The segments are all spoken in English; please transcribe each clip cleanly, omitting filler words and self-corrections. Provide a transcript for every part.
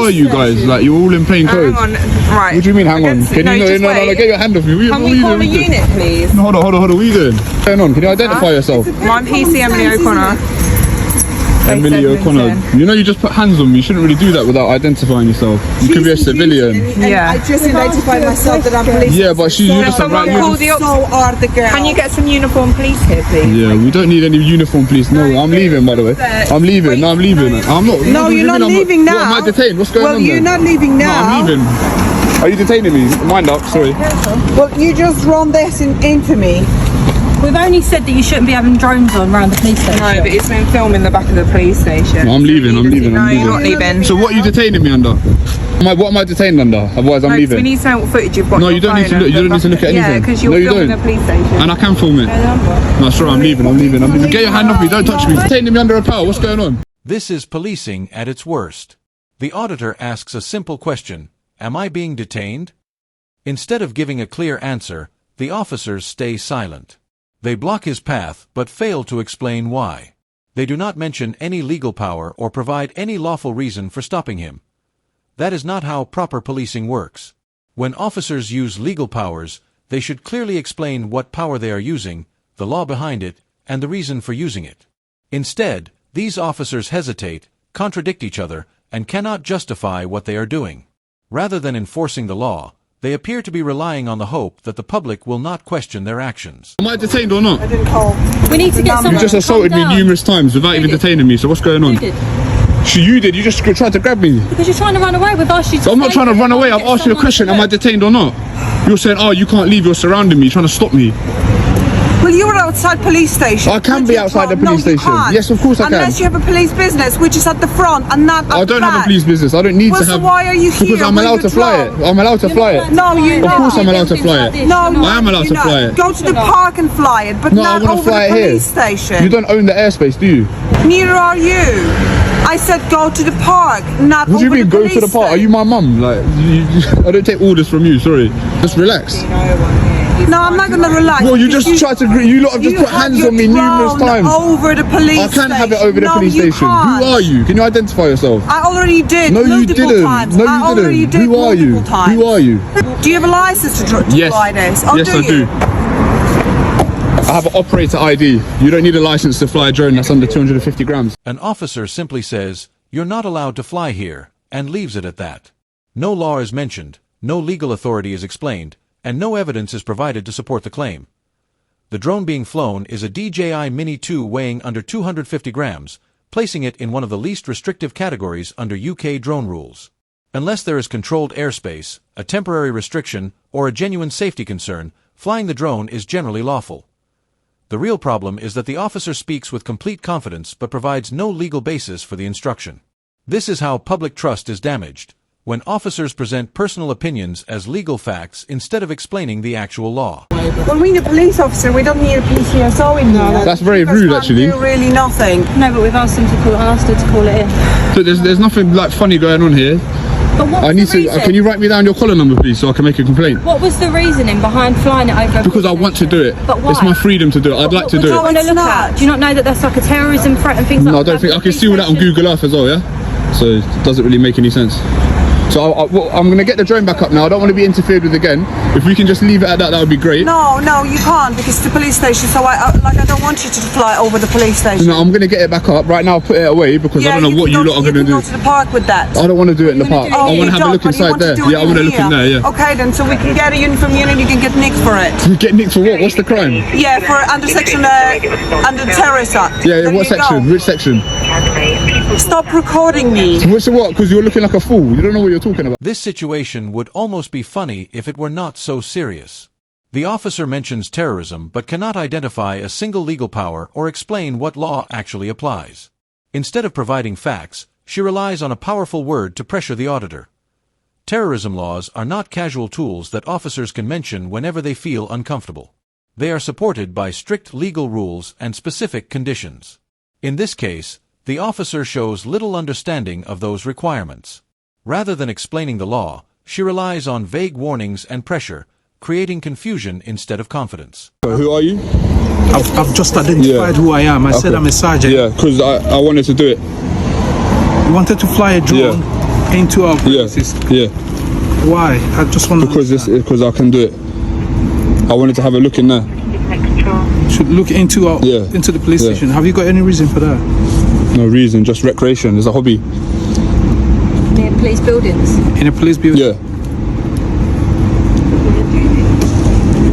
are you guys? Like, you're all in plain clothes. Hang on, right. What do you mean, hang on? Can you no, get your hand off me. Can we call a unit, please? No, hold on. What are you doing? What's going on? Can you identify yourself? I'm PC Emily O'Connor. Emily O'Connor. You know you just put hands on me. You shouldn't really do that without identifying yourself. You could be a civilian. Yeah. I just identified myself that I'm police. Yeah, but you just so are the girls. Can you get some uniform police here, please? Yeah, we don't need any uniform police. No, I'm leaving, by the way. I'm leaving. No, I'm leaving. I'm not. No, you're not leaving now. What, am I detained? What's going on? Well, you're not leaving now. No, I'm leaving. Are you detaining me? Mind up, sorry. Well, you just run this into me. We've only said that you shouldn't be having drones on around the police station. No, but it's been filming the back of the police station. No, I'm leaving. No, you're not leaving. So what are you detaining me under? What am I detained under? Otherwise, I'm leaving. We need to know what footage you've got. No, you don't need to look. You don't need to look at anything. Yeah, because you're filming the police station. And I can film it. No, sorry, I'm leaving. Get your hand off me. Don't touch me. Detaining me under a power. What's going on? This is policing at its worst. The auditor asks a simple question: am I being detained? Instead of giving a clear answer, the officers stay silent. They block his path but fail to explain why. They do not mention any legal power or provide any lawful reason for stopping him. That is not how proper policing works. When officers use legal powers, they should clearly explain what power they are using, the law behind it, and the reason for using it. Instead, these officers hesitate, contradict each other, and cannot justify what they are doing. Rather than enforcing the law, they appear to be relying on the hope that the public will not question their actions. Am I detained or not? I didn't call. We need to get someone. You just assaulted me numerous times without even detaining me, so what's going on? You did. You did, you just tried to grab me. Because you're trying to run away. We've asked you to. I'm not trying to run away, I've asked you a question, am I detained or not? You're saying, oh, you can't leave, you're surrounding me, you're trying to stop me. Well, you're outside police station. I can be outside the police station. Yes, of course I can. Unless you have a police business, which is at the front and not at the back. I don't have a police business. I don't need to have. So why are you here? Because I'm allowed to fly it. I'm allowed to fly it. No, you're not. Of course I'm allowed to fly it. No, I am allowed to fly it. Go to the park and fly it, but No, I not want to over fly the it here. police station. You don't own the airspace, do you? Neither are you. I said go to the park, not What do you over mean the go to the park? Are you my mum? Like, I don't take orders from you. Sorry. Just relax. No, I'm not gonna relax. Well, you just tried to. You lot have just put hands on me numerous times. Over the police I station. can have it over the police station. Can't. Who are you? Can you identify yourself? I already did. No, you didn't. Times. No, I you already didn't. did. Who are you? Times. Who are you? Do you have a license to fly this? Oh, Yes, I do. I have an operator ID. You don't need a license to fly a drone that's under 250 grams. An officer simply says, "You're not allowed to fly here," and leaves it at that. No law is mentioned, no legal authority is explained, and no evidence is provided to support the claim. The drone being flown is a DJI Mini 2 weighing under 250 grams, placing it in one of the least restrictive categories under UK drone rules. Unless there is controlled airspace, a temporary restriction, or a genuine safety concern, flying the drone is generally lawful. The real problem is that the officer speaks with complete confidence but provides no legal basis for the instruction. This is how public trust is damaged, when officers present personal opinions as legal facts instead of explaining the actual law. Well, we need a police officer. We don't need a PCSO in here. That's very rude, actually. Do really nothing. No, but we've asked him to call. I asked her to call it in. So there's nothing like funny going on here. But what I need to. Can you write me down your collar number, please, so I can make a complaint? What was the reasoning behind flying it over? Because I want to do it. But why? It's my freedom to do it. I'd like to do What it. want to look at? Do you not know that that's like a terrorism threat and things like that? No, I don't think I can see all that on Google Earth as well. Yeah. So it doesn't really make any sense. So I'm going to get the drone back up now. I don't want to be interfered with again. If we can just leave it at that, that would be great. No, you can't because it's the police station. So I don't want you to fly over the police station. No, I'm going to get it back up right now. Put it away because I don't know what you lot are going to do. Go to the park with that. I don't want to do it in the park. I want to have a look inside there. Yeah, I want to look in there. Yeah. Okay, then so we can get a uniform unit. You can get nicked for it. You get nicked for what? What's the crime? Yeah, for under section under terrorist act. Yeah, what section? Which section? Stop recording me. What's the what? Because you're looking like a fool. You don't know what you're talking about. This situation would almost be funny if it were not so serious. The officer mentions terrorism but cannot identify a single legal power or explain what law actually applies. Instead of providing facts, she relies on a powerful word to pressure the auditor. Terrorism laws are not casual tools that officers can mention whenever they feel uncomfortable. They are supported by strict legal rules and specific conditions. In this case, the officer shows little understanding of those requirements. Rather than explaining the law, she relies on vague warnings and pressure, creating confusion instead of confidence. So who are you? I've just identified who I am. I said I'm a sergeant. Yeah, because I wanted to do it. You wanted to fly a drone into our Yeah, premises. yeah. Why? I just want Because I can do it. I wanted to have a look in there. should look into our into the police station. Have you got any reason for that? No reason, just recreation. It's a hobby. Near police buildings. In a police building? Yeah.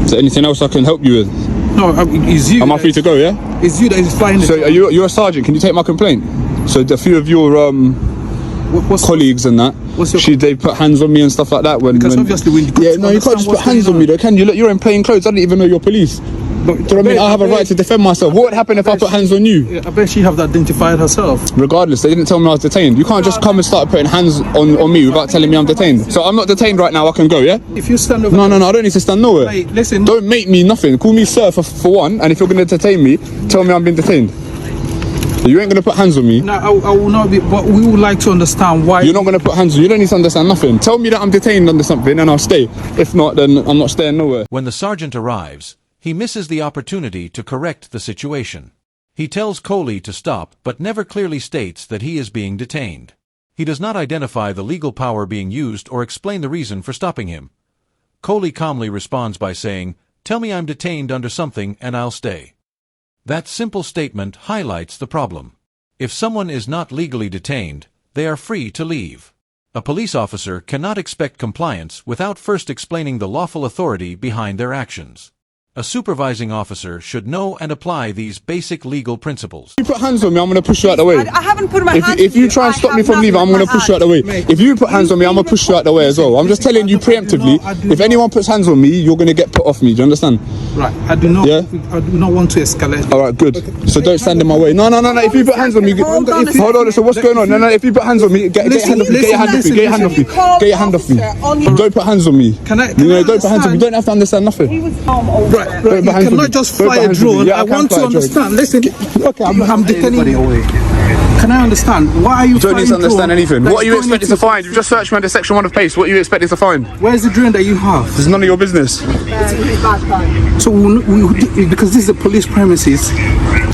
Is there anything else I can help you with? No, it's you. Am I free to go? Yeah. It's you that is flying. So you're a sergeant. Can you take my complaint? So a few of your colleagues and that, they put hands on me and stuff like that. Because obviously when you can't just put hands on me though, can you? Look, you're in plain clothes. I didn't even know you're police. But, do you know what I mean? I have a right to defend myself. What would happen if I put hands on you? I bet she have identified herself. Regardless, they didn't tell me I was detained. You can't just come and start putting hands on me without telling me I'm detained. So I'm not detained right now, I can go, yeah? If you stand over... No, I don't need to stand nowhere. Hey, listen... Don't make me nothing. Call me sir for one, and if you're going to detain me, tell me I'm being detained. You ain't going to put hands on me. No, I will not be... But we would like to understand why... You're not going to put hands on me. You don't need to understand nothing. Tell me that I'm detained under something and I'll stay. If not, then I'm not staying nowhere. When the sergeant arrives, he misses the opportunity to correct the situation. He tells Coley to stop but never clearly states that he is being detained. He does not identify the legal power being used or explain the reason for stopping him. Coley calmly responds by saying, "Tell me I'm detained under something and I'll stay." That simple statement highlights the problem. If someone is not legally detained, they are free to leave. A police officer cannot expect compliance without first explaining the lawful authority behind their actions. A supervising officer should know and apply these basic legal principles. If you put hands on me, I'm going to push you out the way. I haven't put my hands on you. If you try and stop me from leaving, I'm going to push you out the way. If you put hands on me, I'm going to push you out the way as well. I'm just telling you preemptively, if anyone puts hands on me, you're going to get put off me. Do you understand? Right. I do not want to escalate. All right, good. So don't stand in my way. No. If you put hands on me, hold on. So what's going on? No. If you put hands on me, get your hand off me. Get your hand off me. Get your hand off me. Don't put hands on me. Don't put hands on me. You don't have to understand nothing. Right. You cannot just fly a drone. I want to understand. Listen. Okay, I'm detaining you. Can I understand? Why are you? You don't need to understand anything. What are you expecting to find? You've just searched me under section 1 of PACE. What are you expecting to find? Where's the drone that you have? This is none of your business. So because this is a police premises.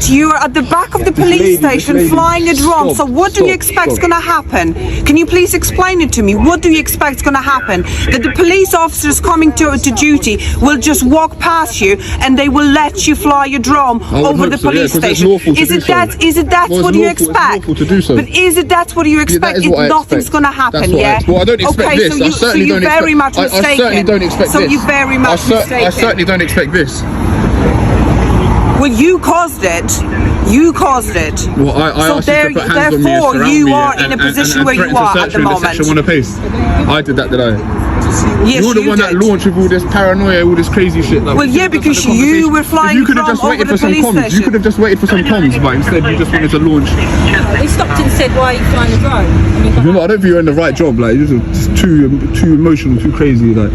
You are at the back of the police station flying a drone. So what do you expect is going to happen? Can you please explain it to me? What do you expect is going to happen? That the police officers coming to duty will just walk past you and they will let you fly your drone over the police station? Is it that what you expect? But is it that's what you expect? Nothing's going to happen, yeah? Well, I don't expect this. So you very much mistaken. I certainly don't expect this. So you very much mistaken. I certainly don't expect this. Well, you caused it. You caused it. Well, I so asked you to put hands on me and surround you me are in a position where you are at the moment. Section 1 of PACE. I did that, did I? Yes, you're the one that launched with all this paranoia, all this crazy shit. Like, well, yeah, because you were flying you could have just waited for some comms. You could have just waited for some comms, but instead you just wanted to launch. They stopped and said, "Why are you flying a drone?" You know, I don't think you're in the right job. Like, you're just too emotional, too crazy. Like,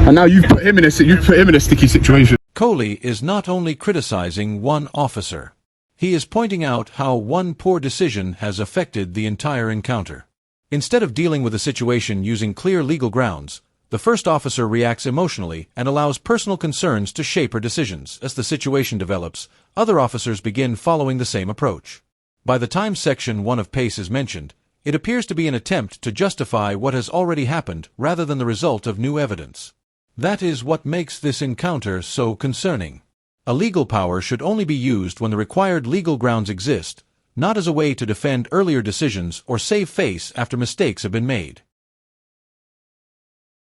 and now you've put him in a sticky situation. Coley is not only criticizing one officer. He is pointing out how one poor decision has affected the entire encounter. Instead of dealing with the situation using clear legal grounds, the first officer reacts emotionally and allows personal concerns to shape her decisions. As the situation develops, other officers begin following the same approach. By the time Section 1 of PACE is mentioned, it appears to be an attempt to justify what has already happened rather than the result of new evidence. That is what makes this encounter so concerning. A legal power should only be used when the required legal grounds exist, not as a way to defend earlier decisions or save face after mistakes have been made.